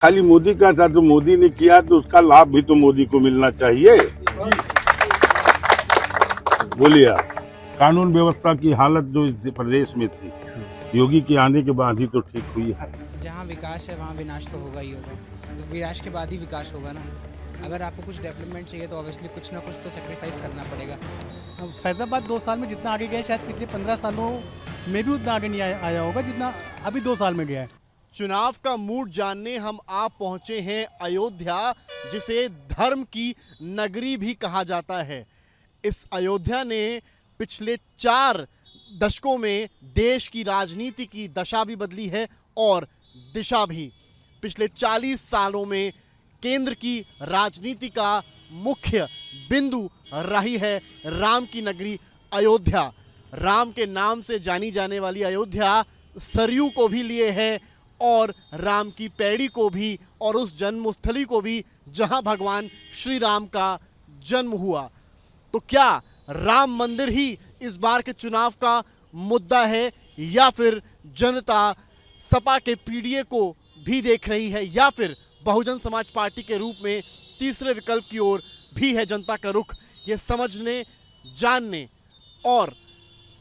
खाली मोदी का था तो मोदी ने किया तो उसका लाभ भी तो मोदी को मिलना चाहिए। बोलिए आप, कानून व्यवस्था की हालत जो इस प्रदेश में थी योगी के आने के बाद ही तो ठीक हुई है। जहाँ विकास है वहाँ विनाश तो होगा ही होगा, तो विनाश के बाद ही विकास होगा ना। अगर आपको कुछ डेवलपमेंट चाहिए तो ऑब्वियसली कुछ ना कुछ तो सेक्रीफाइस करना पड़ेगा। फैज़ाबाद 2 साल में जितना आगे गया है शायद पिछले 15 सालों में भी उतना आगे नहीं आया होगा जितना अभी 2 साल में गया है। चुनाव का मूड जानने हम आप पहुंचे हैं अयोध्या, जिसे धर्म की नगरी भी कहा जाता है। इस अयोध्या ने पिछले 4 दशकों में देश की राजनीति की दशा भी बदली है और दिशा भी। पिछले 40 सालों में केंद्र की राजनीति का मुख्य बिंदु रही है राम की नगरी अयोध्या। राम के नाम से जानी जाने वाली अयोध्या सरयू को भी लिए है और राम की पैड़ी को भी, और उस जन्मस्थली को भी जहां भगवान श्री राम का जन्म हुआ। तो क्या राम मंदिर ही इस बार के चुनाव का मुद्दा है, या फिर जनता सपा के पीडीए को भी देख रही है, या फिर बहुजन समाज पार्टी के रूप में तीसरे विकल्प की ओर भी है जनता का रुख? ये समझने, जानने और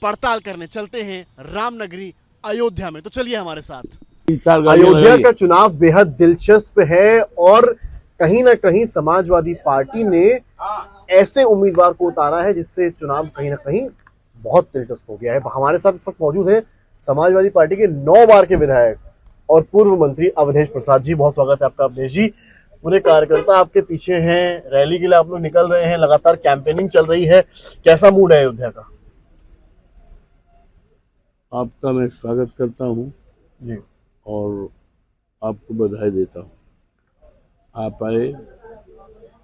पड़ताल करने चलते हैं रामनगरी अयोध्या में। तो चलिए हमारे साथ। अयोध्या का चुनाव बेहद दिलचस्प है और कहीं ना कहीं समाजवादी पार्टी ने ऐसे उम्मीदवार को उतारा है जिससे चुनाव कहीं ना कहीं बहुत दिलचस्प हो गया है। हमारे साथ इस वक्त मौजूद है समाजवादी पार्टी के 9 बार के विधायक और पूर्व मंत्री अवधेश प्रसाद जी। बहुत स्वागत है आपका अवधेश जी। पूरे कार्यकर्ता आपके पीछे हैं, रैली के लिए आप लोग निकल रहे हैं, लगातार कैंपेनिंग चल रही है, कैसा मूड है अयोध्या का? आपका मैं स्वागत करता हूँ जी, और आपको बधाई देता हूँ। आप आए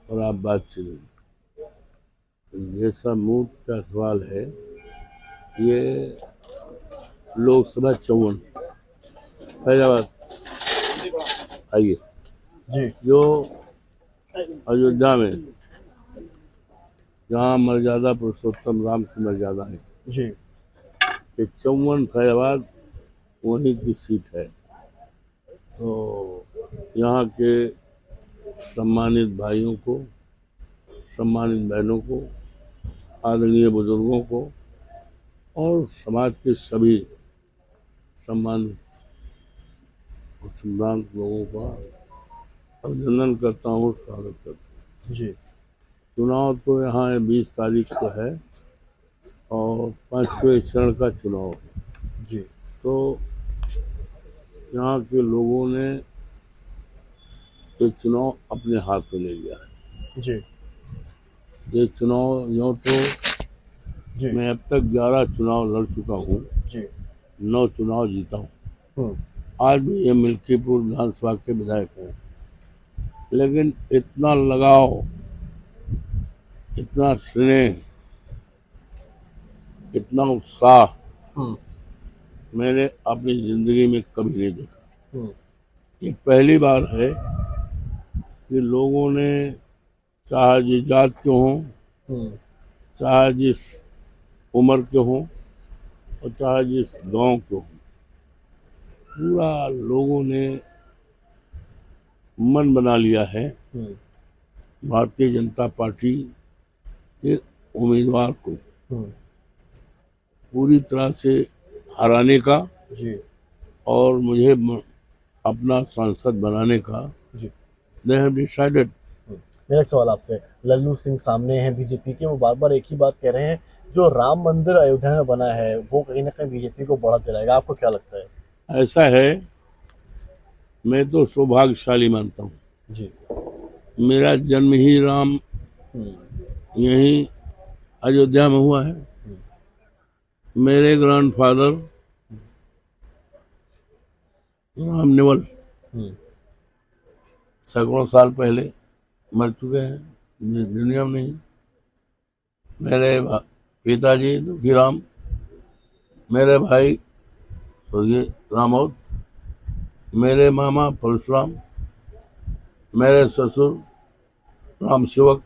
और आप बातचीत, जैसा मूड का सवाल है, ये लोकसभा 54 फैजाबाद आइए जी, जो अयोध्या में जहाँ मर्यादा पुरुषोत्तम राम की मर्यादा है, जी, ये 54 फैजाबाद वहीं की सीट है। तो यहाँ के सम्मानित भाइयों को, सम्मानित बहनों को, आदरणीय बुजुर्गों को और समाज के सभी सम्मानित और सम्मानित लोगों का अभिनंदन करता हूँ, स्वागत करता हूँ। जी, चुनाव तो यहाँ 20 तारीख को है और 5वें चरण का चुनाव है। जी, तो यहाँ के लोगों ने ये चुनाव अपने हाथ में ले लिया है। जी, ये चुनाव यूँ तो जी, मैं अब तक 11 चुनाव लड़ चुका हूँ, जी, 9 चुनाव जीता हूँ। आज भी ये मिल्कीपुर विधानसभा के विधायक हूँ, लेकिन इतना लगाव, इतना स्नेह, इतना उत्साह मैंने अपनी जिंदगी में कभी नहीं देखा। ये पहली बार है कि लोगों ने, चाहे जिस जात के हों, चाहे जिस उम्र के हों और चाहे जिस गांव के हों, पूरा लोगों ने मन बना लिया है भारतीय जनता पार्टी के उम्मीदवार को पूरी तरह से हराने का जी, और मुझे अपना सांसद बनाने का। जी। They have decided। मेरा एक सवाल आपसे, लल्लू सिंह सामने हैं बीजेपी के, वो बार बार एक ही बात कह रहे हैं, जो राम मंदिर अयोध्या में बना है वो कहीं ना कहीं बीजेपी को बढ़त दिलाएगा। आपको क्या लगता है? ऐसा है, मैं तो सौभाग्यशाली मानता हूँ। जी, मेरा जन्म ही राम यहीं अयोध्या में हुआ है। मेरे ग्रैंडफादर राम नेवल सैकड़ों साल पहले मर चुके हैं, दुनिया में नहीं। मेरे पिताजी दुखीराम, मेरे भाई स्वर्गीय रामौत, मेरे मामा परशुराम, मेरे ससुर राम सेवक।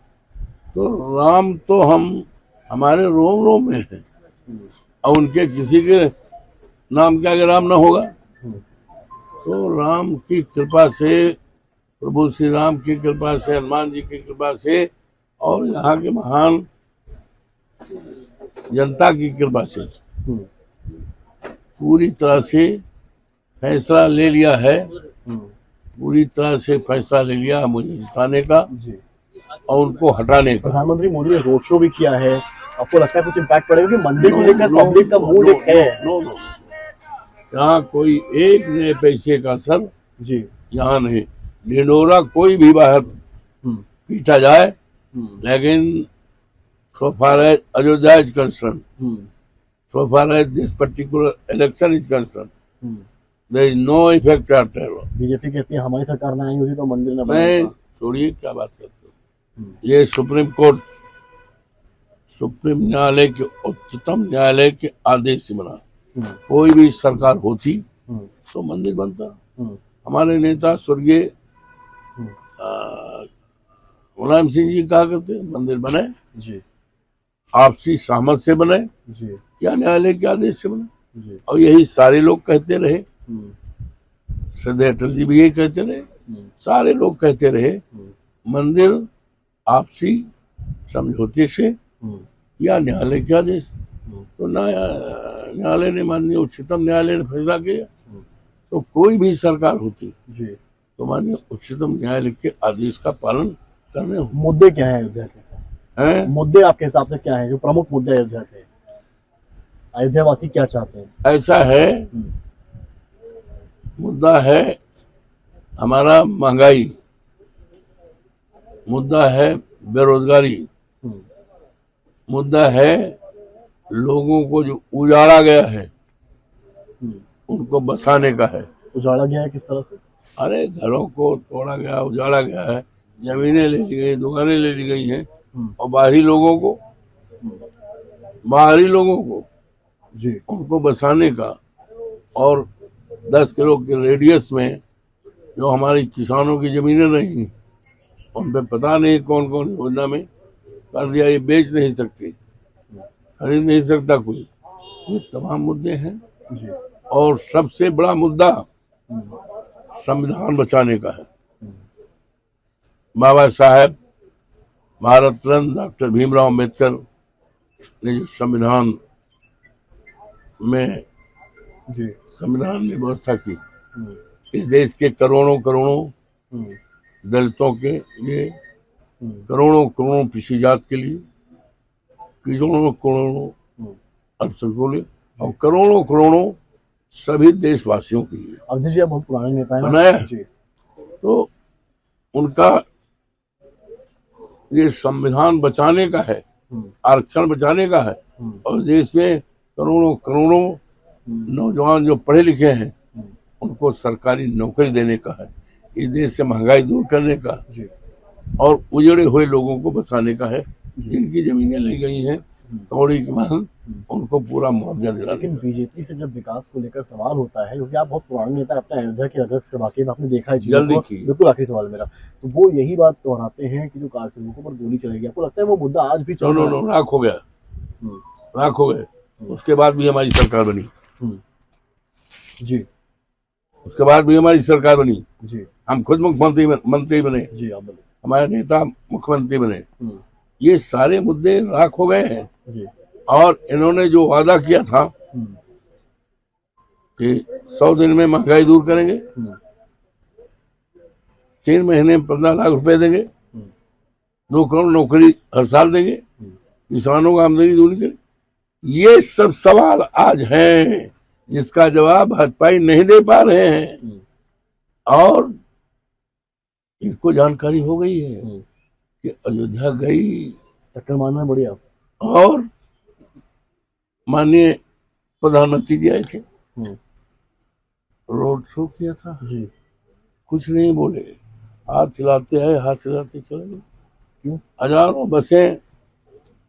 तो राम तो हमारे रोम रोम में है, और उनके किसी के नाम के आगे राम ना होगा। तो राम की कृपा से प्रभु श्री राम की कृपा से, हनुमान जी की कृपा से और यहाँ के महान जनता की कृपा से पूरी तरह से फैसला ले लिया है, पूरी तरह से फैसला ले लिया मुझे जिताने का जी। और उनको हटाने का। प्रधानमंत्री मोदी ने रोड शो भी किया है, आपको लगता है कुछ इम्पैक्ट पड़ेगा कि मंदिर को लेकर पब्लिक का मूड एक है? नो, यहाँ कोई एक नए पैसे का सर जी। यहाँ नहीं, ढिंडोरा कोई भी बाहर पीटा जाए, लेकिन so far as Ayodhya is concerned, so far as this particular election is concerned, there is no effect at all. BJP कहती है हमारी सरकार में आई होगी तो मंदिर न मैं बनेगा। छोड़िए क्या बात करते हो, ये सुप्रीम कोर्ट, सुप्रीम न्यायालय के, उच्चतम न्यायालय के आदेश से बना। कोई भी सरकार होती तो मंदिर बनता। हमारे नेता स्वर्गीय मुलायम सिंह जी कहा करते मंदिर बने जी, आपसी सहमत से बने जी, या न्यायालय के आदेश से बने, जी। और यही सारे लोग कहते रहे, श्रद्धेय अटल जी भी यही कहते रहे, सारे लोग कहते रहे मंदिर आपसी समझौते से या न्यायालय के आदेश। तो न्यायालय ने, माननीय उच्चतम न्यायालय ने फैसला किया, तो कोई भी सरकार होती जी, तो माननीय उच्चतम न्यायालय के आदेश का पालन करने हो। मुद्दे क्या है अयोध्या के? हैं? मुद्दे आपके हिसाब से क्या है जो प्रमुख मुद्दे अयोध्या के? अयोध्या वासी क्या चाहते हैं? ऐसा है, मुद्दा है हमारा महंगाई, मुद्दा है बेरोजगारी, मुद्दा है लोगों को जो उजाड़ा गया है उनको बसाने का है। उजाड़ा गया है किस तरह से? अरे घरों को तोड़ा गया, उजाड़ा गया है, जमीनें ले ली गई, दुकानें ले ली गई हैं, और बाहरी लोगों को जी, उनको बसाने का। और 10 किलो के रेडियस में जो हमारी किसानों की जमीनें रही उन पे पता नहीं कौन कौन योजना में कर दिया, ये बेच नहीं सकती, खरीद नहीं सकता कोई। ये तमाम मुद्दे हैं जी, और सबसे बड़ा मुद्दा संविधान बचाने का है। बाबा साहेब भारत रत्न डॉक्टर भीमराव अम्बेडकर ने जो संविधान में व्यवस्था की, इस देश के करोड़ों दलितों के लिए, करोड़ों पिछड़ी जात के लिए, करोड़ों अल्पसंख्यकों के लिए, और करोड़ों सभी देशवासियों के लिए अवधि जी आप बहुत पुराने नेता हैं बनाया। जी। तो उनका ये संविधान बचाने का है, आरक्षण बचाने का है, और देश में करोड़ों नौजवान जो पढ़े लिखे हैं उनको सरकारी नौकरी देने का है, इस देश से महंगाई दूर करने का जी, और उजड़े हुए लोगों को बसाने का है। जिनकी जमीनें ली गई हैं कौड़ी की मांग, उनको पूरा मुआवजा दिलाना। लेकिन बीजेपी से जब विकास को लेकर सवाल होता है, क्योंकि आप बहुत पुराने नेता अपने अयोध्या की रगत से वाकिफ, आपने देखा है चीजों को। बिल्कुल आखिरी सवाल मेरा, तो वो यही बात दोहराते हैं कि जो कार सेवकों पर गोली चलेगी, आपको लगता है वो मुद्दा आज भी चल रहा है? राख हो गया, राख हो गए। उसके बाद भी हमारी सरकार बनी जी, उसके बाद भी हमारी सरकार बनी जी, हम खुद मुख्यमंत्री बने जी, आप बोले हमारे नेता मुख्यमंत्री बने। ये सारे मुद्दे राख हो गए हैं जी, और इन्होंने जो वादा किया था कि 100 दिन में महंगाई दूर करेंगे, 3 महीने में 15 लाख रुपए देंगे, 2 करोड़ नौकरी हर साल देंगे, किसानों का आमदनी दूर करेंगे, ये सब सवाल आज हैं जिसका जवाब भाजपा नहीं दे पा रहे हैं। और इनको जानकारी हो गई है कि अयोध्या गई, टक्कर मारना बढ़िया, और माननीय प्रधानमंत्री जी आए थे, रोड शो किया था जी, कुछ नहीं बोले, हाथ हिलाते आए, हाथ हिलाते चले गए। क्यों? हजारों बसें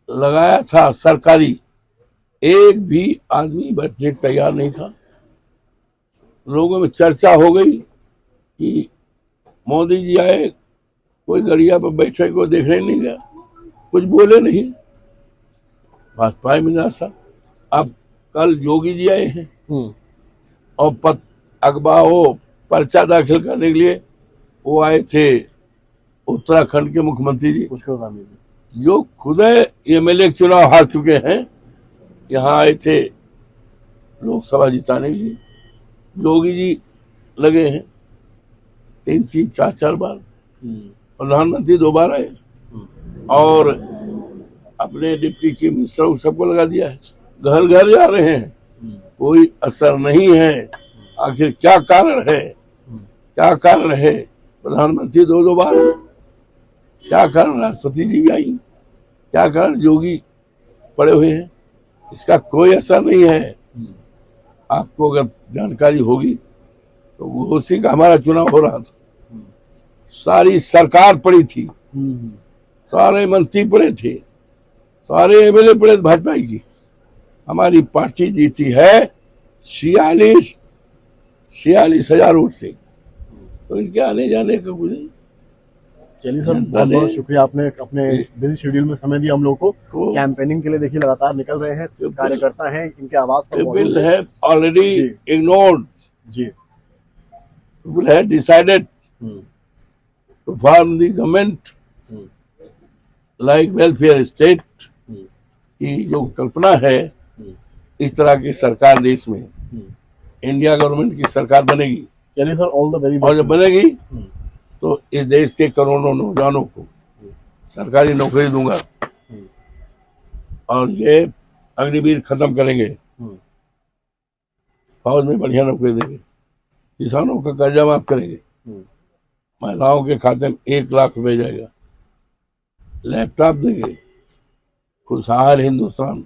लगाया था सरकारी, एक भी आदमी बैठने तैयार नहीं था। लोगों में चर्चा हो गई कि मोदी जी आए, कोई गड़िया पर बैठे को देखने नहीं गया, कुछ बोले नहीं, भाजपा में निराशा। अब कल योगी जी आए हैं और अखबार पर्चा दाखिल करने के लिए वो आए थे उत्तराखंड के मुख्यमंत्री जी, पुष्कर धामी जी। जो खुद एमएलए चुनाव हार चुके हैं, यहाँ आए थे लोकसभा जिताने के लिए। योगी जी लगे हैं 3-3, 4-4 बार, प्रधानमंत्री 2 बार आए और अपने डिप्टी चीफ मिनिस्टर सबको लगा दिया है, घर घर जा रहे हैं, कोई असर नहीं है। आखिर क्या कारण है, क्या कारण है? प्रधानमंत्री 2-2 बार, क्या कारण? राष्ट्रपति जी भी आई, क्या कारण? योगी पड़े हुए हैं, इसका कोई असर नहीं है। आपको अगर जानकारी होगी तो उसी का हमारा चुनाव हो रहा था, सारी सरकार पड़ी थी, सारे मंत्री पड़े थे, सारे एमएलए पड़े थे भाजपा की। हमारी पार्टी जीती है 46,000 वोट से, तो इनके आने जाने का कुछ नहीं। चलिए सर, बहुत बहुत शुक्रिया, आपने अपने बिजी शेड्यूल में समय दिया हम लोग को। कैंपेनिंग के लिए देखिए लगातार निकल रहे हैं, कार्यकर्ता हैं, इनके आवाज पर पीपल हैव ऑलरेडी इग्नोर्ड जी, people have decided to form the government like welfare state की जो कल्पना है, इस तरह की सरकार देश में इंडिया गवर्नमेंट की सरकार बनेगी। चलिए sir, all the very best. और जब बनेगी तो इस देश के करोड़ों नौजवानों को सरकारी नौकरी दूंगा और ये अग्निवीर खत्म करेंगे, फौज में बढ़िया नौकरी देंगे, किसानों का कर्जा माफ करेंगे, महिलाओं के खाते में 1 लाख रुपए जाएगा, लैपटॉप देंगे, खुशहाल हिंदुस्तान,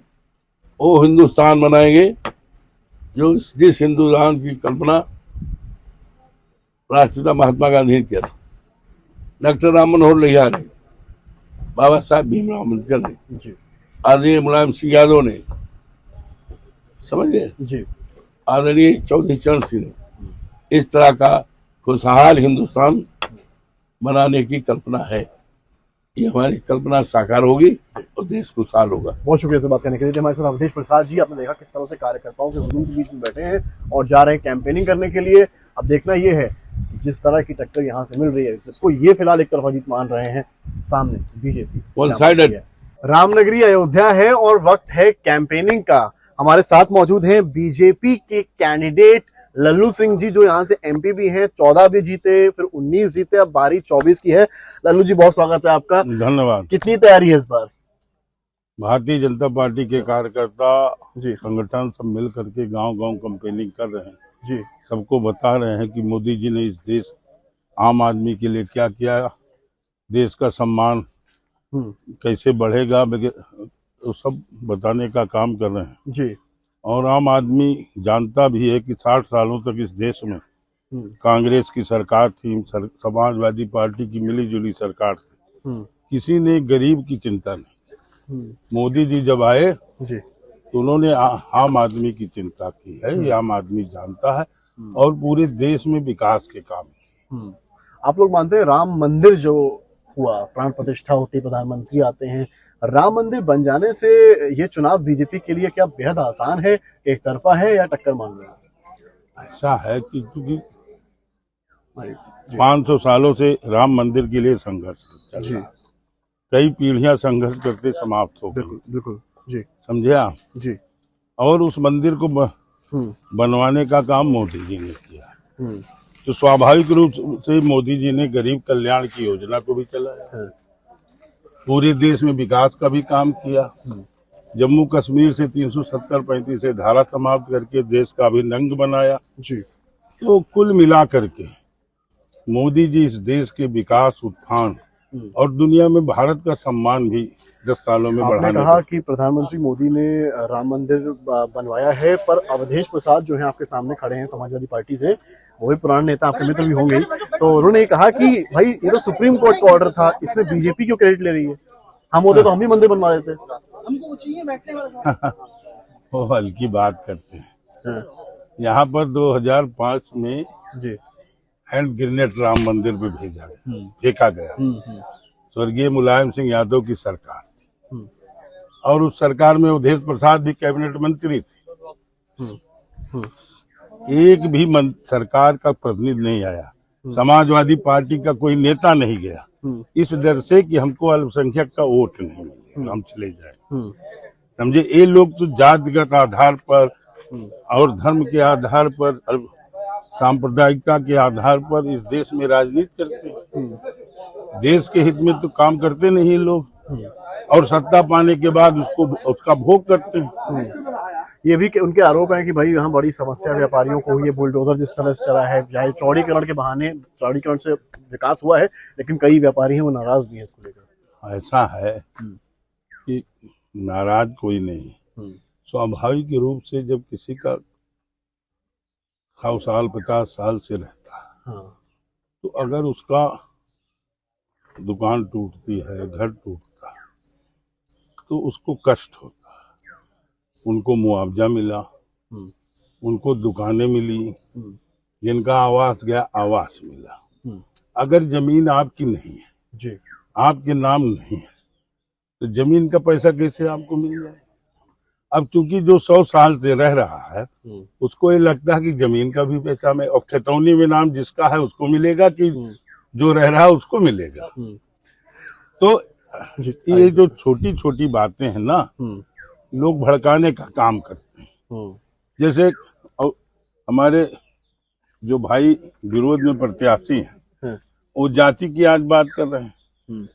वो हिंदुस्तान बनाएंगे जो जिस हिंदुस्तान की कल्पना राष्ट्रपिता महात्मा गांधी ने किया था, डॉक्टर राम मनोहर लोहिया ने, बाबा साहब भीमराव अम्बेडकर ने, आदरणीय मुलायम सिंह यादव ने, समझ गए जी, आदरणीय चौधरी चरण सिंह ने, इस तरह का खुशहाल हिंदुस्तान बनाने की कल्पना है। ये हमारी कल्पना साकार होगी और देश खुशहाल होगा। बहुत शुक्रिया से बात करने के लिए। हमारे साथ अवधेश प्रसाद जी, आपने देखा किस तरह से कार्यकर्ताओं के हुजूम के बीच में बैठे हैं और जा रहे हैं कैंपेनिंग करने के लिए। अब देखना ये है कि जिस तरह की टक्कर यहाँ से मिल रही है, जिसको ये फिलहाल एक तरफा जीत मान रहे हैं, सामने बीजेपी वन साइडेड। रामनगरी अयोध्या है और वक्त है कैंपेनिंग का। हमारे साथ मौजूद हैं बीजेपी के कैंडिडेट लल्लू सिंह जी, जो यहाँ से एमपी भी हैं, 14 भी जीते, फिर 19 जीते, अब बारी 24 की है। लल्लू जी, बहुत स्वागत है आपका। धन्यवाद। कितनी तैयारी है इस बार? भारतीय जनता पार्टी के कार्यकर्ता जी, संगठन सब मिल करके गांव-गांव कैंपेनिंग कर रहे हैं जी, सबको बता रहे हैं कि मोदी जी ने इस देश आम आदमी के लिए क्या किया, देश का सम्मान कैसे बढ़ेगा, तो सब बताने का काम कर रहे हैं जी। और आम आदमी जानता भी है कि 60 सालों तक इस देश में कांग्रेस की सरकार थी, समाजवादी पार्टी की मिलीजुली सरकार थी, किसी ने गरीब की चिंता नहीं। मोदी जी जब आए जी, तो उन्होंने आम आदमी की चिंता की है, ये आम आदमी जानता है, और पूरे देश में विकास के काम किए। आप लोग मानते हैं राम मंदिर जो हुआ, प्राण प्रतिष्ठा होती, प्रधानमंत्री आते हैं, राम मंदिर बन जाने से ये चुनाव बीजेपी के लिए क्या बेहद आसान है, एक तरफा है या टक्कर मान रहे हैं? ऐसा है कि क्योंकि 500 सालों से राम मंदिर के लिए संघर्ष चल रहा है, कई पीढ़ियां संघर्ष करते समाप्त हो गई। बिल्कुल जी, समझे आप जी। और उस मंदिर को बनवाने का काम मोदी जी ने किया, तो स्वाभाविक रूप से मोदी जी ने गरीब कल्याण की योजना को भी चलाया, पूरे देश में विकास का भी काम किया, जम्मू कश्मीर से 370-35 से धारा समाप्त करके देश का अभिन्न बनाया जी। तो कुल मिला करके मोदी जी इस देश के विकास, उत्थान और दुनिया में भारत का सम्मान भी 10 सालों में बढ़ाने। आपने कहा कि प्रधानमंत्री मोदी ने राम मंदिर बनवाया है, पर अवधेश प्रसाद जो है आपके सामने खड़े हैं समाजवादी पार्टी से, वो भी पुराने नेता, आपके मित्र भी होंगे, तो उन्होंने कहा कि भाई ये तो सुप्रीम कोर्ट का ऑर्डर था, इसमें बीजेपी क्यों क्रेडिट ले रही है, हम होते तो हम भी मंदिर बनवा देते। वो हल्की बात करते हैं। यहाँ पर 2005 में जी हैंड ग्रेनेड राम मंदिर पे भेजा गया, फेंका गया, स्वर्गीय मुलायम सिंह यादव की सरकार थी, और उस सरकार में अवधेश प्रसाद भी कैबिनेट मंत्री थे। एक भी सरकार का प्रतिनिधि नहीं आया, समाजवादी पार्टी का कोई नेता नहीं गया, इस डर से कि हमको अल्पसंख्यक का वोट नहीं मिलेगा, हम चले जाए। समझे, ये लोग तो जातिगत आधार पर और धर्म के आधार पर, सांप्रदायिकता के आधार पर इस देश में राजनीति करते हैं। देश के हित में तो काम करते नहीं लोग, और सत्ता पाने के बाद उसका भोग करते हैं। ये भी उनके आरोप है कि भाई यहाँ बड़ी समस्या व्यापारियों को हुई है, बुलडोजर जिस तरह से चला है, चाहे चौड़ीकरण के बहाने, चौड़ीकरण से विकास हुआ है, लेकिन कई व्यापारी हैं वो नाराज भी हैं इसको लेकर। ऐसा है कि नाराज कोई नहीं, स्वाभाविक रूप से जब किसी का 100 साल 50 साल से रहता है, तो अगर उसका दुकान टूटती है, घर टूटता है, तो उसको कष्ट होता है। उनको मुआवजा मिला, उनको दुकानें मिली, जिनका आवास गया आवास मिला। अगर जमीन आपकी नहीं है जी, आपके नाम नहीं है, तो जमीन का पैसा कैसे आपको मिल जाए? अब चूंकि जो 100 साल से रह रहा है, उसको ये लगता है कि जमीन का भी पैसा में, और खतौनी में नाम जिसका है उसको मिलेगा कि जो रह रहा है उसको मिलेगा। तो ये जो छोटी छोटी बातें हैं ना, लोग भड़काने का काम करते हैं। जैसे हमारे जो भाई विरोध में प्रत्याशी हैं, वो जाति की आज बात कर रहे हैं।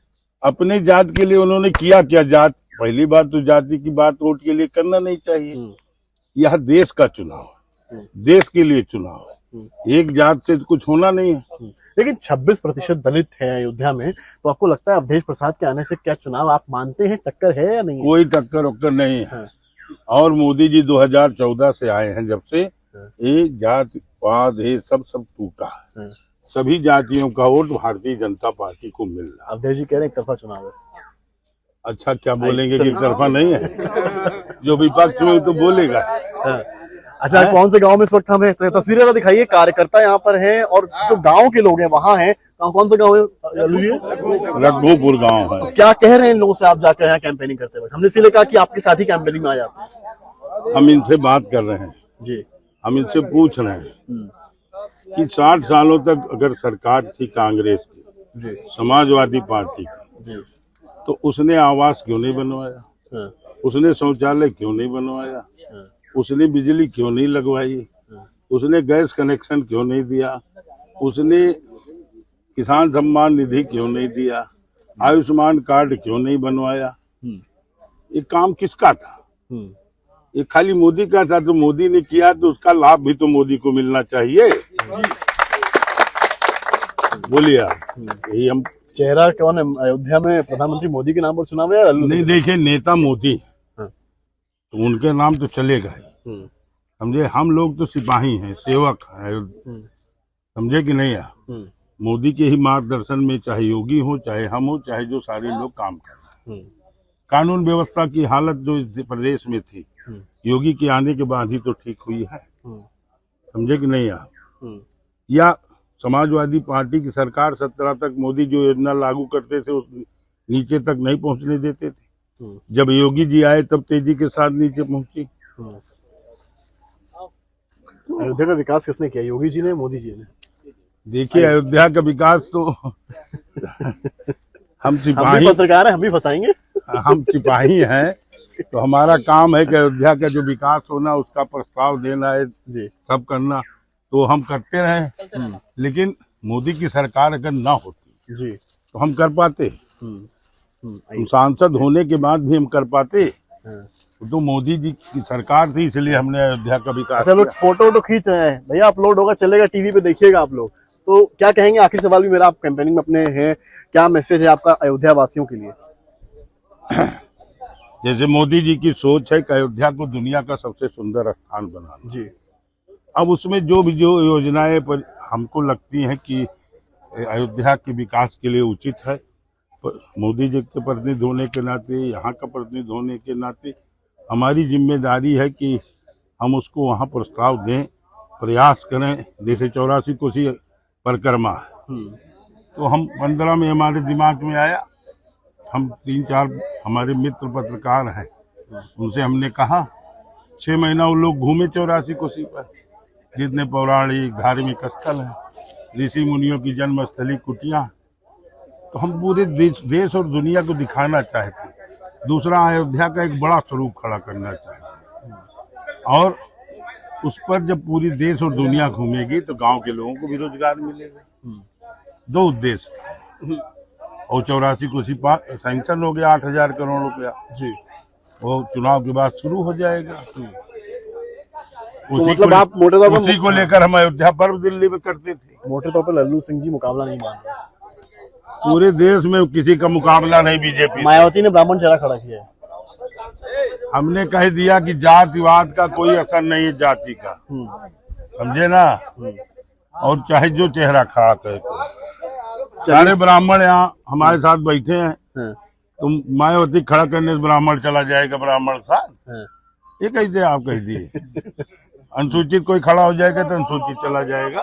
अपने जात के लिए उन्होंने किया क्या? जात, पहली बात तो जाति की बात वोट के लिए करना नहीं चाहिए। यह देश का चुनाव है, देश के लिए चुनाव है, एक जात से कुछ होना नहीं है। लेकिन 26% दलित है अयोध्या में, तो आपको लगता है अवधेश प्रसाद के आने से क्या चुनाव आप मानते हैं टक्कर है या नहीं? कोई टक्कर उक्कर नहीं है। और मोदी जी 2014 से आए हैं, जब से ये जातिवाद ये सब टूटा है। सभी जातियों का वोट भारतीय जनता पार्टी को मिल रहा है। अवधेश जी कह रहे हैं एक तरफा चुनाव है। अच्छा, क्या बोलेंगे कि एक तरफा नहीं है? जो विपक्ष में तो बोलेगा। अच्छा, कौन से गांव में इस वक्त हम हैं? तस्वीरें दिखाइए, कार्यकर्ता यहाँ पर हैं और जो गांव के लोग हैं वहाँ हैं। कौन सा गांव है? रघुपुर गांव है। क्या कह रहे हैं इन लोगों से आप जाकर यहाँ कैंपेनिंग करते वक्त? हमने इसीलिए कहा कि आपके साथ ही कैंपेनिंग में आ जाते हैं। हम इनसे बात कर रहे हैं जी, हम इनसे पूछ रहे हैं कि 60 सालों तक अगर सरकार थी कांग्रेस की, समाजवादी पार्टी की, तो उसने आवास क्यों नहीं बनवाया? उसने शौचालय क्यों नहीं बनवाया? उसने बिजली क्यों नहीं लगवाई? उसने गैस कनेक्शन क्यों नहीं दिया? उसने किसान सम्मान निधि क्यों नहीं दिया? आयुष्मान कार्ड क्यों नहीं बनवाया? ये काम किसका था? ये खाली मोदी का था। तो मोदी ने किया तो उसका लाभ भी तो मोदी को मिलना चाहिए। बोलिए आप। यही हम। चेहरा कौन है अयोध्या में? प्रधानमंत्री मोदी के नाम पर चुनाव है? नहीं, देखिए, नेता मोदी तो उनके नाम तो चलेगा ही, समझे। हम लोग तो सिपाही हैं, सेवक हैं, समझे कि नहीं है? मोदी के ही मार्गदर्शन में चाहे योगी हो, चाहे हम हो, चाहे जो सारे लोग काम कर रहे हैं। कानून व्यवस्था की हालत जो इस प्रदेश में थी, योगी के आने के बाद ही तो ठीक हुई है, समझे कि नहीं आप? या समाजवादी पार्टी की सरकार 17 तक मोदी जो योजना लागू करते थे उस नीचे तक नहीं पहुंचने देते थे। जब योगी जी आए तब तेजी के साथ नीचे पहुंची। अयोध्या का विकास किसने किया? योगी जी ने, मोदी जी ने? देखिए, अयोध्या का विकास तो हम सिपाही, पत्रकार हैं, हम भी फंसाएंगे। हम सिपाही हैं, तो हमारा काम है कि अयोध्या का जो विकास होना उसका प्रस्ताव देना है जी, सब करना, तो हम करते रहे। लेकिन मोदी की सरकार अगर ना होती जी तो हम कर पाते? हम सांसद होने के बाद भी हम कर पाते? तो मोदी जी की सरकार थी, इसलिए हमने अयोध्या का विकास। अच्छा, लोग फोटो खींच रहे हैं, भैया अपलोड होगा, चलेगा टीवी पे, देखिएगा आप लोग। तो क्या कहेंगे? आखिरी सवाल भी मेरा, आप कैंपेनिंग में अपने हैं, क्या मैसेज है आपका अयोध्या वासियों के लिए? जैसे मोदी जी की सोच है कि अयोध्या को दुनिया का सबसे सुंदर स्थान बनाना जी। अब उसमें जो भी जो योजनाएं पर हमको लगती हैं कि अयोध्या के विकास के लिए उचित है, मोदी जी के प्रतिनिधि होने के नाते, यहाँ का प्रतिनिधि होने के नाते हमारी जिम्मेदारी है कि हम उसको वहाँ प्रस्ताव दें, प्रयास करें। जैसे 84 कोसी परिक्रमा तो हम 15 में हमारे दिमाग में आया। हम 3-4 हमारे मित्र पत्रकार हैं, उनसे हमने कहा 6 महीना वो लोग घूमे 84 कोसी पर, जितने पौराणिक धार्मिक स्थल हैं। ऋषि मुनियों की जन्मस्थली कुटिया, तो हम पूरे देश और दुनिया को दिखाना चाहते हैं। दूसरा, अयोध्या का एक बड़ा स्वरूप खड़ा करना चाहते हैं, और उस पर जब पूरी देश और दुनिया घूमेगी तो गांव के लोगों को भी रोजगार मिलेगा। 2 उद्देश्य था। और 84 को सैंक्शन हो गया 8,000 करोड़ रुपया जी, वो चुनाव के बाद शुरू हो जाएगा। तो मतलब आप मोटे तौर पर उसी को लेकर हम अयोध्या पर्व दिल्ली में करते थे। मोटे तौर पर लल्लू सिंह जी मुकाबला नहीं मान रहे। पूरे देश में किसी का मुकाबला नहीं बीजेपी। मायावती ने ब्राह्मण चेहरा खड़ा किया है। हमने कह दिया कि जातिवाद का कोई असर नहीं है जाति का, समझे ना। और चाहे जो चेहरा खड़ा करे, सारे ब्राह्मण यहाँ हमारे साथ बैठे हैं, तो मायावती खड़ा करने से ब्राह्मण चला जाएगा ब्राह्मण साथ, ये कैसे आप कह दिए। अनुसूचित कोई खड़ा हो जाएगा तो अनुसूचित चला जाएगा।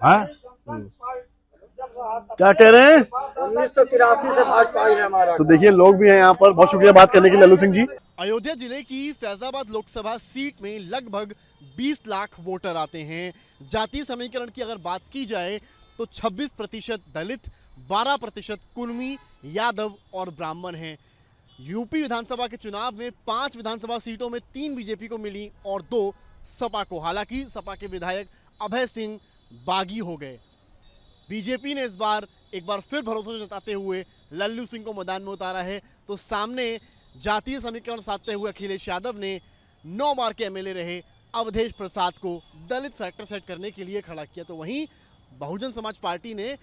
हाँ, क्या कह रहे हैं? 1983 से भाजपा ही है हमारा। तो देखिए लोग भी हैं यहाँ पर। बहुत शुक्रिया बात करने के लिए लल्लू सिंह जी। अयोध्या जिले की फैजाबाद लोकसभा सीट में लगभग 20 लाख वोटर आते हैं। जातीय समीकरण की अगर बात की जाए तो 26% दलित, 12% कुर्मी, यादव और ब्राह्मण हैं। यूपी विधानसभा के चुनाव में 5 विधानसभा सीटों में 3 बीजेपी को मिली और 2 सपा को। हालांकि सपा के विधायक अभय सिंह बागी हो गए। बीजेपी ने इस बार एक बार फिर भरोसा जताते हुए लल्लू सिंह को मैदान में उतारा है। तो सामने जातीय समीकरण साधते हुए अखिलेश यादव ने 9 बार के एमएलए रहे अवधेश प्रसाद को दलित फैक्टर सेट करने के लिए खड़ा किया। तो वहीं बहुजन समाज पार्टी ने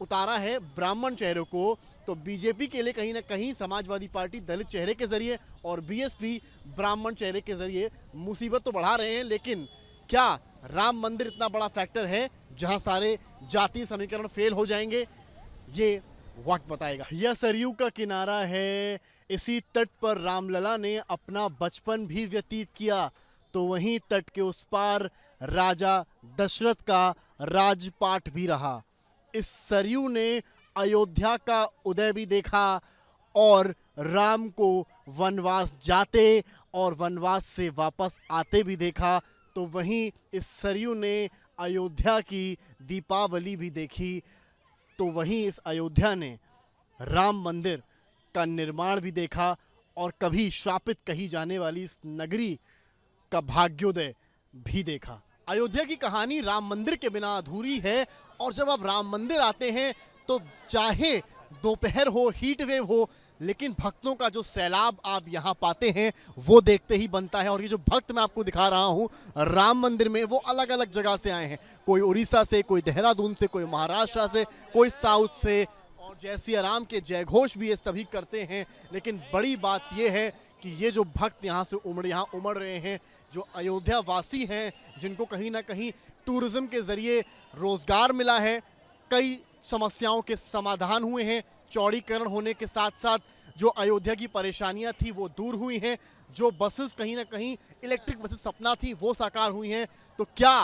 उतारा है ब्राह्मण चेहरे को। तो बीजेपी के लिए कहीं ना कहीं समाजवादी पार्टी दलित चेहरे के जरिए और बीएसपी ब्राह्मण चेहरे के जरिए मुसीबत तो बढ़ा रहे हैं। लेकिन क्या राम मंदिर इतना बड़ा फैक्टर है जहां सारे जातीय समीकरण फेल हो जाएंगे? ये वक्त बताएगा। यह सरयू का किनारा है। इसी तट पर रामलला ने अपना बचपन भी व्यतीत किया। तो वहीं तट के उस पार राजा दशरथ का राजपाट भी रहा। इस सरयू ने अयोध्या का उदय भी देखा और राम को वनवास जाते और वनवास से वापस आते भी देखा। तो वहीं इस सरयू ने अयोध्या की दीपावली भी देखी। तो वहीं इस अयोध्या ने राम मंदिर का निर्माण भी देखा और कभी श्रापित कही जाने वाली इस नगरी का भाग्योदय भी देखा। अयोध्या की कहानी राम मंदिर के बिना अधूरी है। और जब आप राम मंदिर आते हैं तो चाहे दोपहर हो, हीट वेव हो, लेकिन भक्तों का जो सैलाब आप यहाँ पाते हैं वो देखते ही बनता है। और ये जो भक्त मैं आपको दिखा रहा हूँ राम मंदिर में, वो अलग अलग जगह से आए हैं। कोई उड़ीसा से, कोई देहरादून से, कोई महाराष्ट्र से, कोई साउथ से, और जय सिया राम के जय घोष भी ये सभी करते हैं। लेकिन बड़ी बात ये है कि ये जो भक्त यहाँ से यहाँ उमड़ रहे हैं, जो अयोध्या वासी हैं, जिनको कहीं ना कहीं टूरिज्म के ज़रिए रोज़गार मिला है, कई समस्याओं के समाधान हुए हैं। चौड़ीकरण होने के साथ साथ जो अयोध्या की परेशानियां थी वो दूर हुई हैं। जो बसेस कहीं ना कहीं इलेक्ट्रिक बसेस सपना थी वो साकार हुई हैं। तो क्या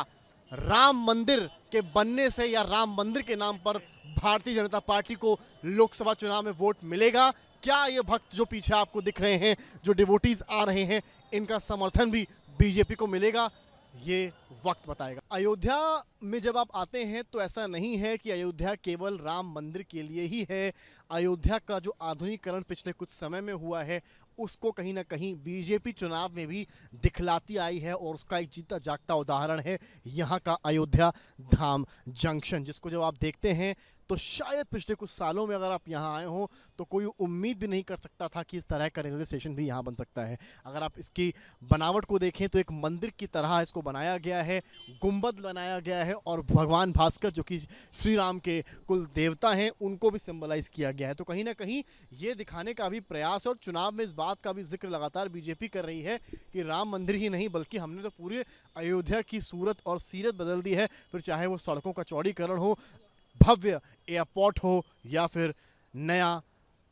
राम मंदिर के बनने से या राम मंदिर के नाम पर भारतीय जनता पार्टी को लोकसभा चुनाव में वोट मिलेगा? क्या ये भक्त जो पीछे आपको दिख रहे हैं, जो डिवोटीज आ रहे हैं, इनका समर्थन भी बीजेपी को मिलेगा? ये वक्त बताएगा। अयोध्या में जब आप आते हैं तो ऐसा नहीं है कि अयोध्या केवल राम मंदिर के लिए ही है। अयोध्या का जो आधुनिकीकरण पिछले कुछ समय में हुआ है उसको कहीं ना कहीं बीजेपी चुनाव में भी दिखलाती आई है और उसका एक जीता जागता उदाहरण है यहाँ का अयोध्या धाम जंक्शन, जिसको जब आप देखते हैं तो शायद पिछले कुछ सालों में अगर आप यहाँ आए हों तो कोई उम्मीद भी नहीं कर सकता था कि इस तरह का रेलवे स्टेशन भी यहाँ बन सकता है। अगर आप इसकी बनावट को देखें तो एक मंदिर की तरह इसको बनाया गया है, गुंबद बनाया गया है और भगवान भास्कर जो कि श्री राम के कुल देवता हैं उनको भी सिंबलाइज किया गया है। तो कहीं ना कहीं ये दिखाने का भी प्रयास और चुनाव में इस बात का भी जिक्र लगातार बीजेपी कर रही है कि राम मंदिर ही नहीं बल्कि हमने तो पूरे अयोध्या की सूरत और सीरत बदल दी है। फिर चाहे वो सड़कों का चौड़ीकरण हो, भव्य एयरपोर्ट हो या फिर नया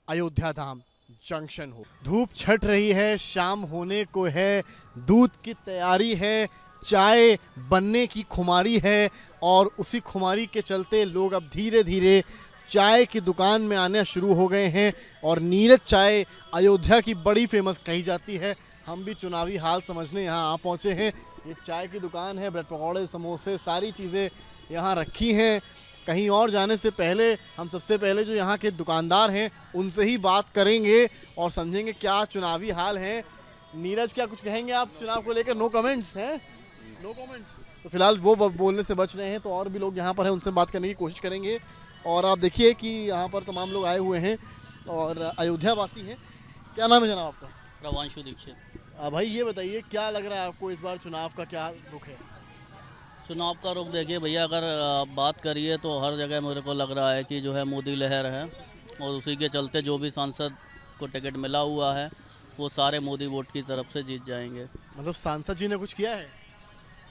अयोध्या धाम जंक्शन हो। धूप छट रही है, शाम होने को है, दूध की तैयारी है, चाय बनने की खुमारी है और उसी खुमारी के चलते लोग अब धीरे धीरे चाय की दुकान में आने शुरू हो गए हैं। और नीरज चाय अयोध्या की बड़ी फेमस कही जाती है। हम भी चुनावी हाल समझने यहाँ आ पहुँचे हैं। ये चाय की दुकान है, ब्रेड पकौड़े, समोसे, सारी चीज़ें यहाँ रखी हैं। कहीं और जाने से पहले हम सबसे पहले जो यहाँ के दुकानदार हैं उनसे ही बात करेंगे और समझेंगे क्या चुनावी हाल है। नीरज, क्या कुछ कहेंगे आप चुनाव को लेकर? नो कमेंट्स हैं, नो कमेंट्स। तो फिलहाल वो बोलने से बच रहे हैं, तो और भी लोग यहाँ पर हैं, उनसे बात करने की कोशिश करेंगे। और आप देखिए कि यहाँ पर तमाम लोग आए हुए हैं और अयोध्या वासी हैं। क्या नाम है जनाब आपका? प्रवांशु दीक्षित। भाई ये बताइए, क्या लग रहा है आपको इस बार चुनाव का क्या रुख है? चुनाव का रुख देखिए भैया, अगर आप बात करिए तो हर जगह मेरे को लग रहा है कि जो है मोदी लहर है, और उसी के चलते जो भी सांसद को टिकट मिला हुआ है वो सारे मोदी वोट की तरफ से जीत जाएंगे। मतलब सांसद जी ने कुछ किया है?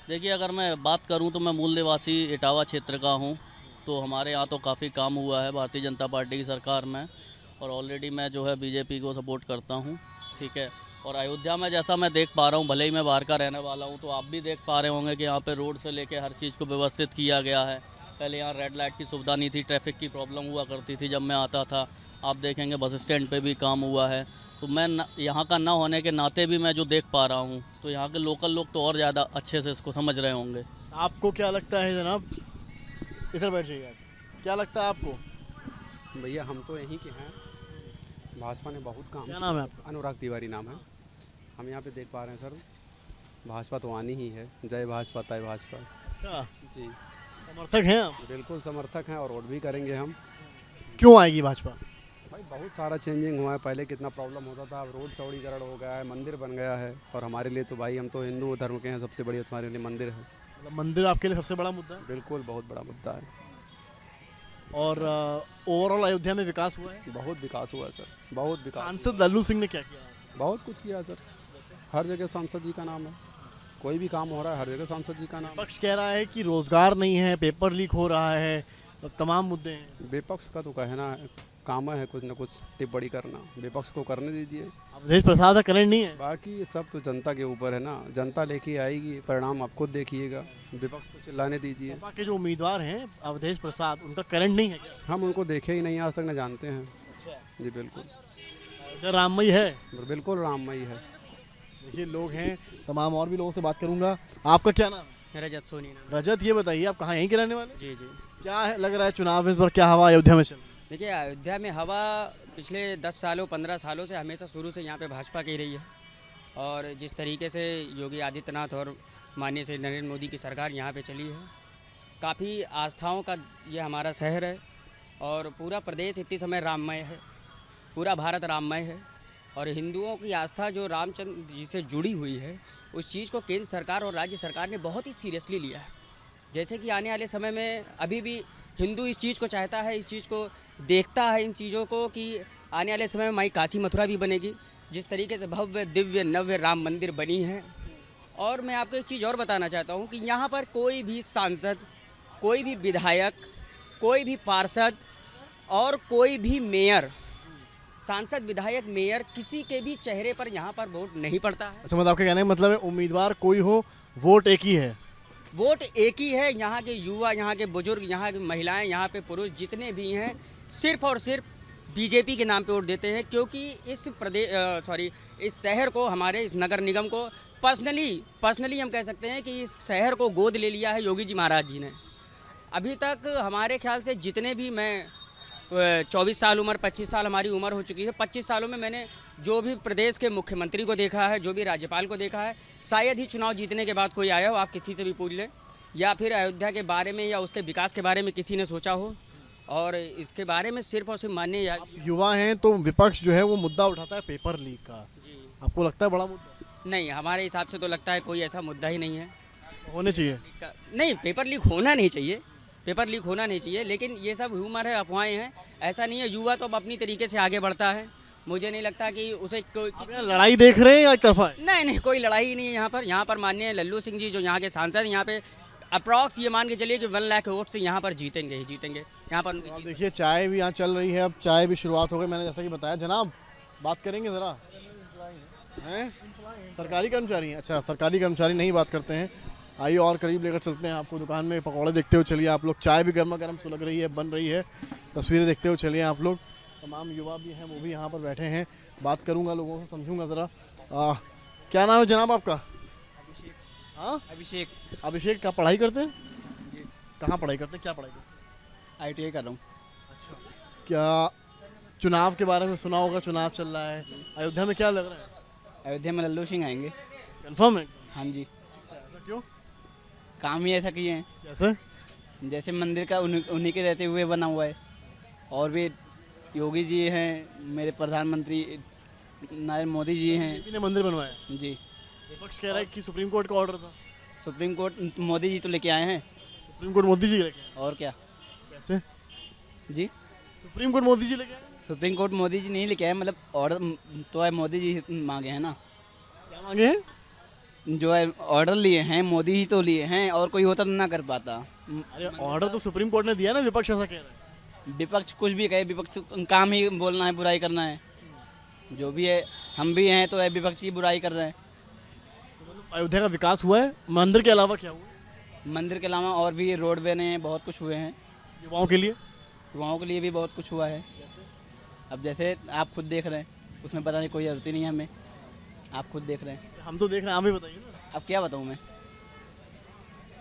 देखिए, अगर मैं बात करूं तो मैं मूल निवासी इटावा क्षेत्र का हूं, तो हमारे यहाँ तो काफ़ी काम हुआ है भारतीय जनता पार्टी की सरकार में, और ऑलरेडी मैं जो है बीजेपी को सपोर्ट करता हूं, ठीक है। और अयोध्या में जैसा मैं देख पा रहा हूं, भले ही मैं बाहर का रहने वाला हूं, तो आप भी देख पा रहे होंगे कि यहाँ पे रोड से लेके हर चीज़ को व्यवस्थित किया गया है। पहले यहाँ रेड लाइट की सुविधा नहीं थी, ट्रैफिक की प्रॉब्लम हुआ करती थी जब मैं आता था। आप देखेंगे बस स्टैंड पे भी काम हुआ है। तो मैं यहाँ का ना होने के नाते भी मैं जो देख पा रहा हूँ, तो यहाँ के लोकल लोग तो और ज़्यादा अच्छे से इसको समझ रहे होंगे। आपको क्या लगता है जनाब? इधर बैठ जाइए। क्या लगता है आपको? भैया हम तो यहीं के हैं, भाजपा ने बहुत काम। क्या नाम है आपका? अनुराग तिवारी नाम है। हम यहाँ पे देख पा रहे हैं सर, भाजपा तो आनी ही है। जय भाजपा तय भाजपा। अच्छा, जी समर्थक हैं आप? बिल्कुल समर्थक हैं और वोट भी करेंगे हम। क्यों आएगी भाजपा? भाई बहुत सारा चेंजिंग हुआ है। पहले कितना प्रॉब्लम होता था, अब रोड चौड़ीकरण हो गया है, मंदिर बन गया है। और हमारे लिए तो भाई, हम तो हिंदू धर्म के हैं, सबसे बड़ी हमारे लिए मंदिर है। मतलब मंदिर आपके लिए सबसे बड़ा मुद्दा है? बिल्कुल, बहुत बड़ा मुद्दा है। और ओवरऑल अयोध्या में विकास हुआ है? बहुत विकास हुआ है सर, बहुत विकास। सांसद लल्लू सिंह ने क्या किया है? बहुत कुछ किया है सर, हर जगह सांसद जी का नाम है। कोई भी काम हो रहा है हर जगह सांसद जी का नाम है। विपक्ष कह रहा है कि रोजगार नहीं है, पेपर लीक हो रहा है, तमाम मुद्दे हैं। विपक्ष का तो कहना है, काम है कुछ न कुछ टिप्पणी करना, विपक्ष को करने दीजिए। अवधेश प्रसाद का करंट नहीं है? बाकी ये सब तो जनता के ऊपर है ना, जनता लेके आएगी, परिणाम आप खुद देखिएगा। विपक्ष को चिल्लाने दीजिए। सपा के जो उम्मीदवार हैं अवधेश प्रसाद, उनका करंट नहीं है क्या? हम उनको देखे ही नहीं, आज तक न जानते हैं। जी बिल्कुल। इधर राममयी है? बिल्कुल राममयी है। देखिए लोग हैं, तमाम और भी लोगों से बात करूंगा। आपका क्या नाम है? रजत सोनी नाम। रजत, ये बताइए आप कहाँ यहीं के रहने वाले? जी जी। क्या है, लग रहा है चुनाव इस बार क्या हवा अयोध्या में चल रही है? देखिए, अयोध्या में हवा पिछले 10 सालों 15 सालों से हमेशा शुरू से यहाँ पे भाजपा की रही है। और जिस तरीके से योगी आदित्यनाथ और माननीय श्री नरेंद्र मोदी की सरकार यहाँ पे चली है, काफ़ी आस्थाओं का ये हमारा शहर है। और पूरा प्रदेश इतनी समय राममय है, पूरा भारत राममय है। और हिंदुओं की आस्था जो रामचंद्र जी से जुड़ी हुई है, उस चीज़ को केंद्र सरकार और राज्य सरकार ने बहुत ही सीरियसली लिया है। जैसे कि आने वाले समय में अभी भी हिंदू इस चीज़ को चाहता है, इस चीज़ को देखता है, इन चीज़ों को कि आने वाले समय में माई काशी मथुरा भी बनेगी। जिस तरीके से भव्य दिव्य नव्य राम मंदिर बनी है। और मैं आपको एक चीज़ और बताना चाहता हूँ कि यहाँ पर कोई भी सांसद, कोई भी विधायक, कोई भी पार्षद और कोई भी मेयर, सांसद विधायक मेयर, किसी के भी चेहरे पर यहाँ पर वोट नहीं पड़ता है। अच्छा, मतलब आपके कहने का मतलब है उम्मीदवार कोई हो, वोट एक ही है? वोट एक ही है। यहाँ के युवा, यहाँ के बुजुर्ग, यहाँ की महिलाएं, यहाँ पे पुरुष जितने भी हैं, सिर्फ और सिर्फ बीजेपी के नाम पे वोट देते हैं। क्योंकि इस शहर को, हमारे इस नगर निगम को पर्सनली हम कह सकते हैं कि इस शहर को गोद ले लिया है योगी जी महाराज जी ने। अभी तक हमारे ख्याल से जितने भी, मैं 24 साल उम्र, 25 साल हमारी उम्र हो चुकी है, 25 सालों में मैंने जो भी प्रदेश के मुख्यमंत्री को देखा है, जो भी राज्यपाल को देखा है, शायद ही चुनाव जीतने के बाद कोई आया हो, आप किसी से भी पूछ लें, या फिर अयोध्या के बारे में या उसके विकास के बारे में किसी ने सोचा हो। और इसके बारे में सिर्फ और सिर्फ माननीय युवा हैं तो विपक्ष जो है वो मुद्दा उठाता है पेपर लीक का। आपको लगता है बड़ा मुद्दा? नहीं, हमारे हिसाब से तो लगता है कोई ऐसा मुद्दा ही नहीं है। होने चाहिए? नहीं, पेपर लीक होना नहीं चाहिए, पेपर लीक होना नहीं चाहिए। लेकिन ये सब ह्यूमर है, अफवाहें हैं, ऐसा नहीं है। युवा तो अब अपनी तरीके से आगे बढ़ता है। मुझे नहीं लगता कि उसे कोई लड़ाई देख रहे हैं या एक तरफा है? नहीं, कोई लड़ाई नहीं है यहाँ पर। यहाँ पर माननीय लल्लू सिंह जी जो यहाँ के सांसद हैं, यहाँ पे अप्रॉक्स ये मान के चलिए कि 1 लाख वोट से यहाँ पर जीतेंगे ही जीतेंगे। यहाँ पर आप देखिए चाय भी यहाँ चल रही है, अब चाय भी शुरुआत हो गई, मैंने जैसा कि बताया। जनाब बात करेंगे ज़रा, हैं सरकारी कर्मचारी हैं? अच्छा, सरकारी कर्मचारी नहीं बात करते हैं। आइए और करीब लेकर चलते हैं आपको। दुकान में पकौड़े देखते हुए चलिए आप लोग, चाय भी गर्मा गर्म सुलग रही है, बन रही है, तस्वीरें देखते हुए चलिए आप लोग। तमाम युवा भी हैं, वो भी यहाँ पर बैठे हैं। बात करूँगा लोगों से, समझूंगा ज़रा। क्या नाम है जनाब आपका? हाँ, अभिषेक। अभिषेक, का पढ़ाई करते हैं? कहाँ पढ़ाई करते हैं, क्या पढ़ाई करते ITI कर रहा हूँ। हैं? क्या चुनाव के बारे में सुना होगा, चुनाव चल रहा है अयोध्या में, क्या लग रहा है? अयोध्या में लल्लू सिंह आएंगे। कंफर्म है? हाँ जी, ऐसा क्यों? काम ही ऐसा किए हैं। कैसे? जैसे मंदिर का उन्हीं के रहते हुए बना हुआ है। और भी योगी जी हैं, मेरे प्रधानमंत्री नरेंद्र मोदी जी हैं। किसी ने मंदिर बनवाया? जी, विपक्ष कह रहा है कि सुप्रीम कोर्ट का ऑर्डर था। सुप्रीम कोर्ट मोदी जी तो लेके आए हैं। सुप्रीम कोर्ट मोदी जी लेके आए। और क्या? कैसे? जी, सुप्रीम कोर्ट मोदी जी लेके आए? सुप्रीम कोर्ट मोदी जी नहीं लेके आए, मतलब ऑर्डर तो है मोदी जी मांगे हैं ना। क्या मांगे हैं? जो है ऑर्डर लिए हैं मोदी ही तो लिए हैं, और कोई होता तो ना कर पाता। अरे ऑर्डर तो सुप्रीम कोर्ट ने दिया ना, विपक्ष ऐसा कह रहा है। विपक्ष कुछ भी कहे, विपक्ष काम ही बोलना है, बुराई करना है। जो भी है, हम भी हैं तो विपक्ष की बुराई कर रहे हैं। अयोध्या का विकास हुआ है, मंदिर के अलावा क्या हुआ? मंदिर के अलावा और भी रोड बने, बहुत कुछ हुए हैं। युवाओं के लिए? युवाओं के लिए भी बहुत कुछ हुआ है। अब जैसे आप खुद देख रहे हैं, उसमें पता नहीं, कोई जरूरत ही नहीं है हमें, आप खुद देख रहे हैं। हम तो देख रहे हैं, आप भी बताइए ना। अब क्या बताऊँ मैं?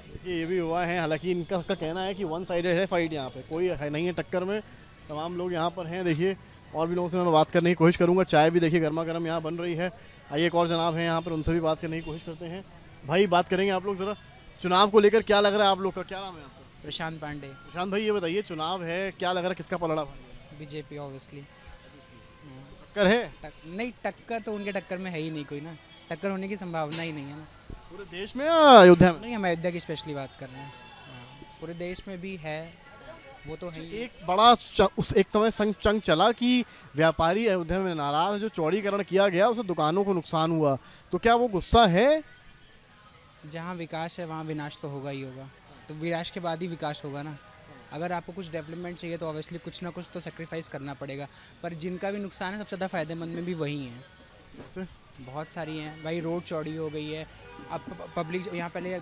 देखिए ये भी हुआ है, हालांकि इनका कहना है कि वन साइडेड है फाइट, यहाँ पे कोई है नहीं है टक्कर में, तमाम लोग यहाँ पर हैं। देखिए और भी लोगों से मैं बात करने की कोशिश करूँगा, चाय भी देखिए गर्मा गर्म यहाँ बन रही है। आइए एक और जनाब हैं यहाँ पर, उनसे भी बात करने की कोशिश करते हैं। भाई बात करेंगे आप लोग ज़रा, चुनाव को लेकर क्या लग रहा है आप लोग का, क्या नाम है आपका? प्रशांत पांडे। प्रशांत भाई ये बताइए, चुनाव है, क्या लग रहा है किसका पलड़ा भारी? BJP obviously. टक्कर है? नहीं, टक्कर तो उनके टक्कर में है ही नहीं कोई ना, टक्कर होने की संभावना ही नहीं है ना। पूरे देश में या अयोध्या में? नहीं, हम अयोध्या की स्पेशली बात कर रहे हैं। हाँ, पूरे देश में भी है, वो तो है ही। एक बड़ा उस एक समय संग चला कि व्यापारी अयोध्या में नाराज, जो चौड़ीकरण किया गया उससे दुकानों को नुकसान हुआ, तो क्या वो गुस्सा है? जहाँ विकास है वहाँ विनाश तो होगा ही होगा, तो विनाश के बाद ही विकास होगा ना। अगर आपको कुछ डेवलपमेंट चाहिए तो ऑब्वियसली कुछ ना कुछ तो सेक्रीफाइस करना पड़ेगा, पर जिनका भी नुकसान है सबसे ज़्यादा फ़ायदेमंद में भी वही हैं। जैसे बहुत सारी हैं भाई, रोड चौड़ी हो गई है। अब पब्लिक यहाँ पहले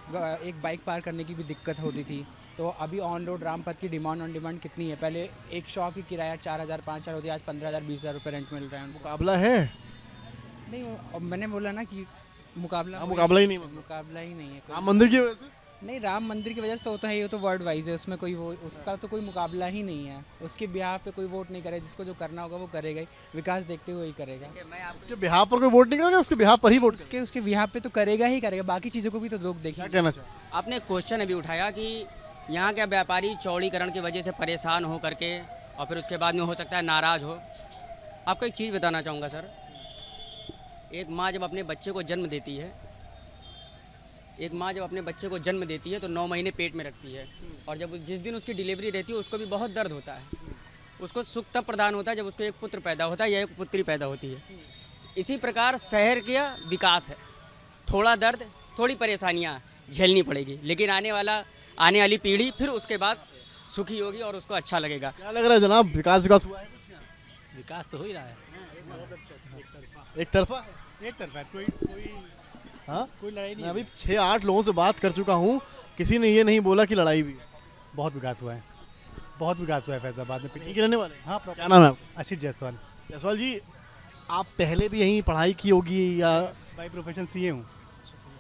एक बाइक पार करने की भी दिक्कत होती थी, तो अभी ऑन रोड रामपथ की डिमांड ऑन डिमांड कितनी है? पहले एक शॉप की किराया 4,000 5,000 होती है, आज 15,000 20,000 रुपये रेंट मिल रहा है उनको। मुकाबला है? नहीं, अब मैंने बोला ना कि मुकाबला मुकाबला ही नहीं, मुकाबला ही नहीं है कोई। राम मंदिर की वजह से? नहीं, राम मंदिर की वजह से तो होता है, ये तो वर्ल्ड वाइज है, उसमें कोई वो उसका तो कोई मुकाबला ही नहीं है। उसके बिहार पे कोई वोट नहीं करे, जिसको जो करना होगा वो करेगा ही, विकास देखते हुए ही करेगा। उसके बिहार पर कोई वोट नहीं करेगा, उसके बिहार पर ही वोट उसके बिहार पे तो करेगा ही करेगा, बाकी चीज़ों को भी तो लोग देखेंगे। क्या कहना चाहिए? आपने क्वेश्चन अभी उठाया कि यहाँ के व्यापारी चौड़ीकरण की वजह से परेशान हो करके और फिर उसके बाद में हो सकता है नाराज़ हो। आपको एक चीज़ बताना चाहूँगा सर, एक माँ जब अपने बच्चे को जन्म देती है, एक माँ जब अपने बच्चे को जन्म देती है तो 9 महीने पेट में रखती है, और जब जिस दिन उसकी डिलीवरी रहती है उसको भी बहुत दर्द होता है। उसको सुख तब प्रदान होता है जब उसको एक पुत्र पैदा होता है या एक पुत्री पैदा होती है। इसी प्रकार शहर का विकास है, थोड़ा दर्द, थोड़ी परेशानियाँ झेलनी पड़ेगी, लेकिन आने वाली पीढ़ी फिर उसके बाद सुखी होगी और उसको अच्छा लगेगा। क्या लग रहा है जनाब, विकास हुआ है? विकास तो हो ही रहा है, एक तरफा? एक तरफा है, कोई हाँ, कोई लड़ाई नहीं मैं है। अभी 6-8 लोगों से बात कर चुका हूँ, किसी ने ये नहीं बोला कि लड़ाई भी है। बहुत विकास हुआ है, बहुत विकास हुआ है फैजाबाद में। यहीं के रहने वाले? हाँ, क्या नाम है आपका? आशीष जायसवाल। जायसवाल जी, आप पहले भी यहीं पढ़ाई की होगी या? बाई प्रोफेशन सीए हूँ,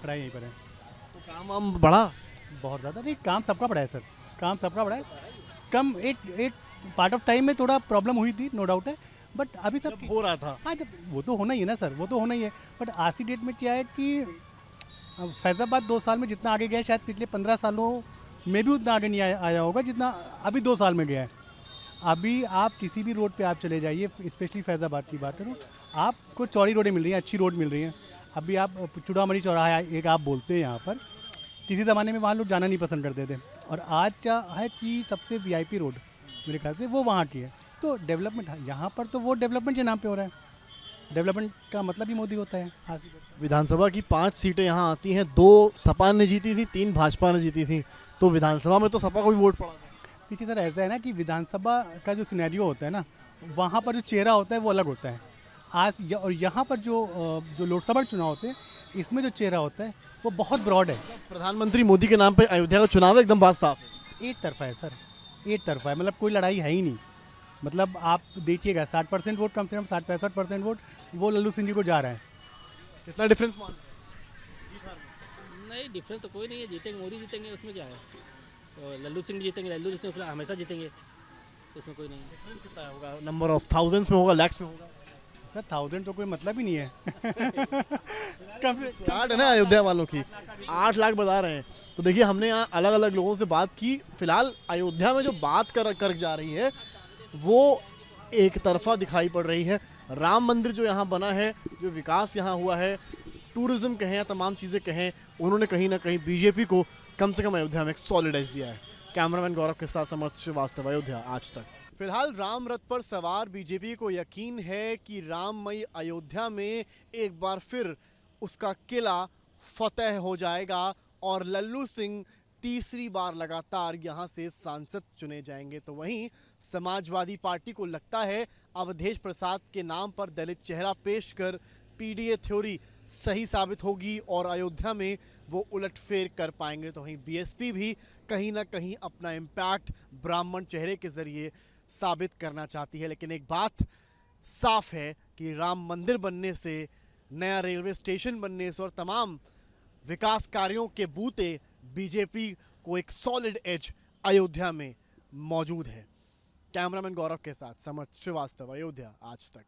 पढ़ाई यहीं पर है। तो काम वाम बढ़ा? बहुत ज़्यादा नहीं, काम सबका बढ़ा है सर, काम सबका बढ़ा है। कम एक पार्ट ऑफ टाइम में थोड़ा प्रॉब्लम हुई थी, नो डाउट है, बट अभी सब हो रहा था। हाँ, जब वो तो होना ही है ना सर, वो तो होना ही है। बट आज की डेट में क्या है कि फैज़ाबाद 2 साल में जितना आगे गया है, शायद पिछले 15 सालों में भी उतना आगे नहीं आया होगा जितना अभी 2 साल में गया है। अभी आप किसी भी रोड पे आप चले जाइए, स्पेशली फैज़ाबाद की बात करूँ, आपको चौड़ी रोडें मिल रही हैं, अच्छी रोड मिल रही हैं। अभी आप चुड़ामणि चौराहा एक आप बोलते हैं यहाँ पर, किसी ज़माने में वहाँ लोग जाना नहीं पसंद करते थे, और आज क्या है कि सबसे VIP रोड मेरे ख्याल से वो वहाँ की है। तो डेवलपमेंट यहाँ पर तो वो डेवलपमेंट के नाम पे हो रहा है, डेवलपमेंट का मतलब ही मोदी होता है। आज विधानसभा की 5 सीटें यहाँ आती हैं, 2 सपा ने जीती थी, 3 भाजपा ने जीती थी, तो विधानसभा में तो सपा को भी वोट पड़ा था। देखिए सर, ऐसा है ना कि विधानसभा का जो सिनेरियो होता है ना, वहाँ पर जो चेहरा होता है वो अलग होता है। आज और यहाँ पर जो लोकसभा चुनाव होते हैं, इसमें जो चेहरा होता है वो बहुत ब्रॉड है। प्रधानमंत्री मोदी के नाम पे अयोध्या का चुनाव एकदम बात साफ है। एक तरफा है सर, एक तरफा है, मतलब कोई लड़ाई है ही नहीं। मतलब आप देखिएगा 60% वोट, कम से कम 60-65% वोट वो लल्लू सिंह जी को जा रहा है। कितना डिफरेंस मान? नहीं, डिफरेंस तो कोई नहीं है, जीतेंगे मोदी जीतेंगे, उसमें क्या है। तो लल्लू सिंह भी जीतेंगे, लल्लू सिंह फिलहाल हमेशा जीतेंगे, इसमें कोई नहीं है। डिफरेंस कितना होगा? नंबर ऑफ थाउजेंड्स में होगा, लैक्स में होगा? सर 1000 तो कोई मतलब ही नहीं है। कम से आठ है ना अयोध्या वालों की, 8 लाख बता रहे हैं। तो देखिए हमने यहाँ अलग अलग लोगों से बात की। फिलहाल अयोध्या में जो बात कर जा रही है वो एक तरफा दिखाई पड़ रही है। राम मंदिर जो यहाँ बना है, जो विकास यहाँ हुआ है, टूरिज्म कहें या तमाम चीज़ें कहें, उन्होंने कहीं ना कहीं बीजेपी को कम से कम अयोध्या में एक सॉलिड एज दिया है। कैमरामैन गौरव के साथ समर्थ श्रीवास्तव, अयोध्या आज तक। फिलहाल राम रथ पर सवार बीजेपी को यकीन है कि राममयी अयोध्या में एक बार फिर उसका किला फतेह हो जाएगा और लल्लू सिंह तीसरी बार लगातार यहां से सांसद चुने जाएंगे। तो वहीं समाजवादी पार्टी को लगता है अवधेश प्रसाद के नाम पर दलित चेहरा पेश कर पीडीए थ्योरी सही साबित होगी और अयोध्या में वो उलटफेर कर पाएंगे। तो वहीं बीएसपी भी कहीं ना कहीं अपना इम्पैक्ट ब्राह्मण चेहरे के जरिए साबित करना चाहती है। लेकिन एक बात साफ है कि राम मंदिर बनने से, नया रेलवे स्टेशन बनने से और तमाम विकास कार्यों के बूते बीजेपी को एक सॉलिड एज अयोध्या में मौजूद है। कैमरामैन गौरव के साथ समर्थ श्रीवास्तव, अयोध्या आज तक।